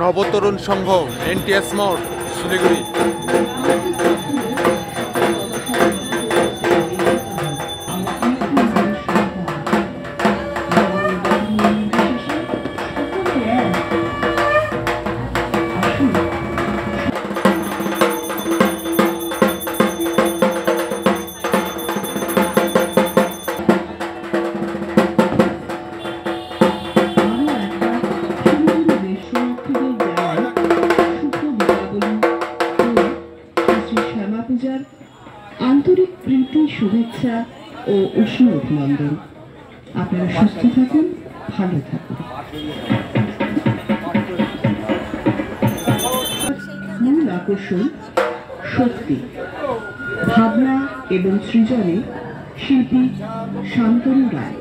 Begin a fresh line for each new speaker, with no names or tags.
নবতরুণ সংঘ NTS মোড় শিলিগুড়ি।
আন্তরিক প্রীতি শুভেচ্ছা ও উষ্ণ অভিনন্দন। আপনারা সুস্থ থাকুন, ভালো থাকুন। মূল আকর্ষণ শক্তি, ভাবনা এবং সৃজনে শিল্পী শান্তনু রায়।